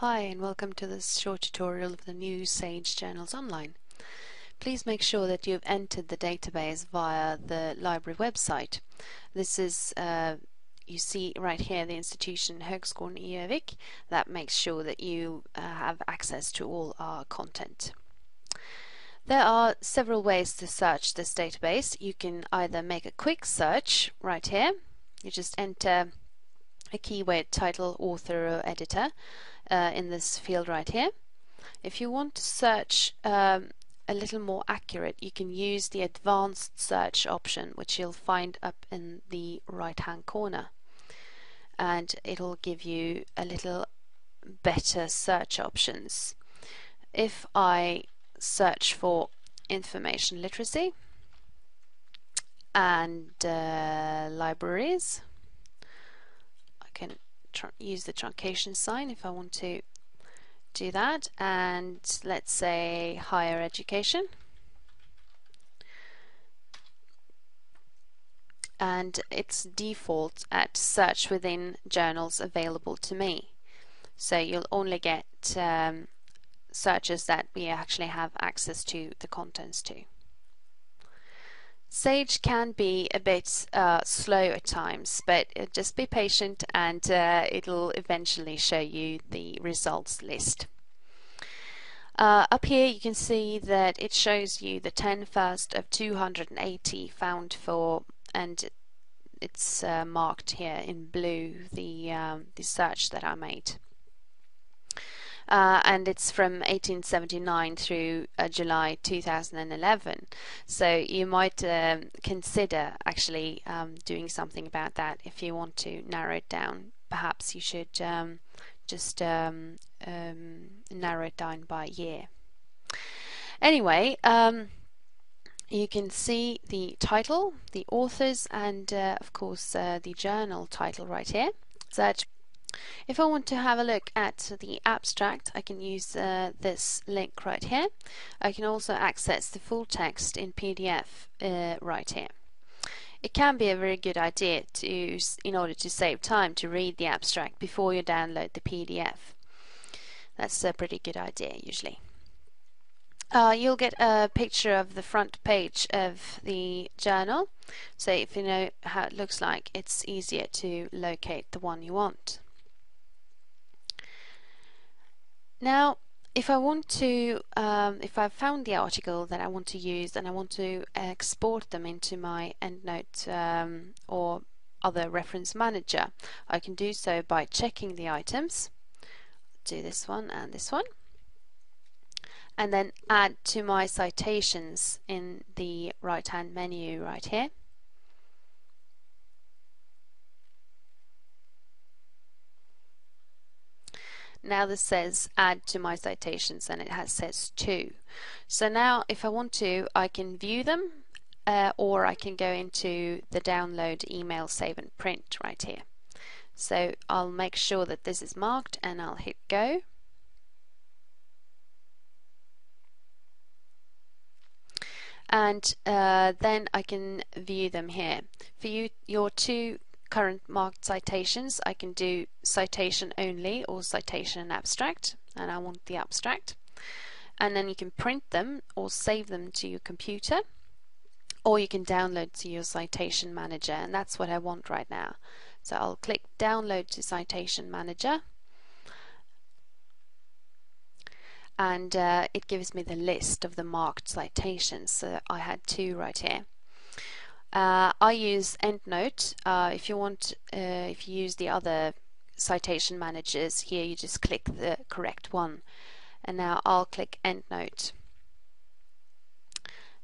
Hi and welcome to this short tutorial of the new Sage Journals Online. Please make sure that you've entered the database via the library website. This is, you see right here, the institution Högskolan i Gjøvik. That makes sure that you have access to all our content. There are several ways to search this database. You can either make a quick search right here. You just enter a keyword, title, author or editor in this field right here. If you want to search a little more accurate, you can use the advanced search option, which you'll find up in the right hand corner, and it'll give you a little better search options. If I search for information literacy and libraries, I can use the truncation sign if I want to do that, and let's say higher education, and it's default at search within journals available to me, so you'll only get searches that we actually have access to the contents to. Sage can be a bit slow at times, but just be patient and it'll eventually show you the results list. Up here you can see that it shows you the 10 first of 280 found for, and it's marked here in blue, the search that I made. And it's from 1879 through July 2011. So you might consider actually doing something about that if you want to narrow it down. Perhaps you should just narrow it down by year. Anyway, you can see the title, the authors, and of course the journal title right here. Search. If I want to have a look at the abstract, I can use this link right here. I can also access the full text in PDF right here. It can be a very good idea to, in order to save time, to read the abstract before you download the PDF. That's a pretty good idea usually. You'll get a picture of the front page of the journal, so if you know how it looks like, it's easier to locate the one you want. Now, if I want to, if I've found the article that I want to use and I want to export them into my EndNote or other reference manager, I can do so by checking the items. Do this one and this one, and then add to my citations in the right hand menu right here. Now this says add to my citations, and it says 2. So now if I want to, I can view them or I can go into the download, email, save and print right here. So I'll make sure that this is marked and I'll hit go. And then I can view them here. For your 2 current marked citations, I can do citation only or citation and abstract, and I want the abstract. And then you can print them or save them to your computer, or you can download to your citation manager, and that's what I want right now. So I'll click download to citation manager, and it gives me the list of the marked citations. So I had 2 right here. I use EndNote. If you want, if you use the other citation managers, here you just click the correct one. And now I'll click EndNote,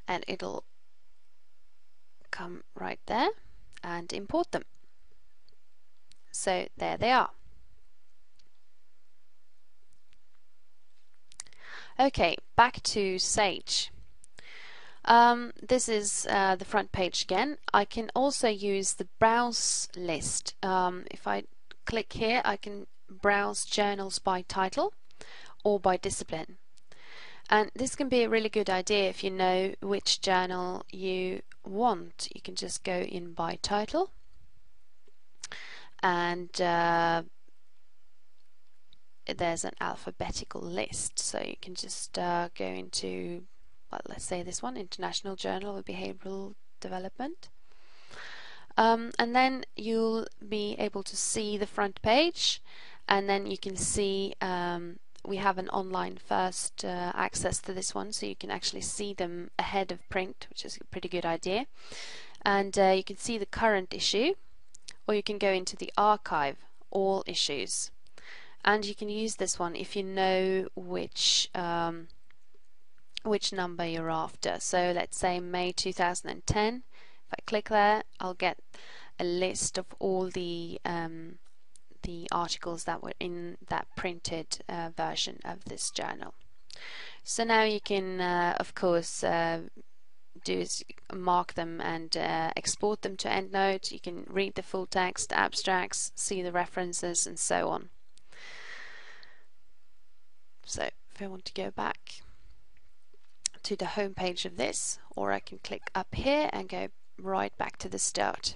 and it'll come right there and import them. So there they are. Okay, back to Sage. This is the front page again. I can also use the browse list. If I click here, I can browse journals by title or by discipline. And this can be a really good idea if you know which journal you want. You can just go in by title and there's an alphabetical list, so you can just go into, well, let's say this one, International Journal of Behavioral Development. And then you'll be able to see the front page, and then you can see we have an online first access to this one, so you can actually see them ahead of print, which is a pretty good idea. And you can see the current issue, or you can go into the archive, all issues. And you can use this one if you know which number you're after. So let's say May 2010. If I click there, I'll get a list of all the articles that were in that printed version of this journal. So now you can, of course, do is mark them and export them to EndNote. You can read the full text, abstracts, see the references, and so on. So if I want to go back to the home page of this, or I can click up here and go right back to the start.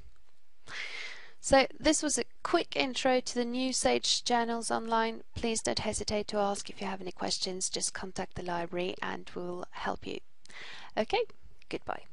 So this was a quick intro to the new Sage journals online. Please don't hesitate to ask if you have any questions. Just contact the library and we'll help you. Okay, goodbye.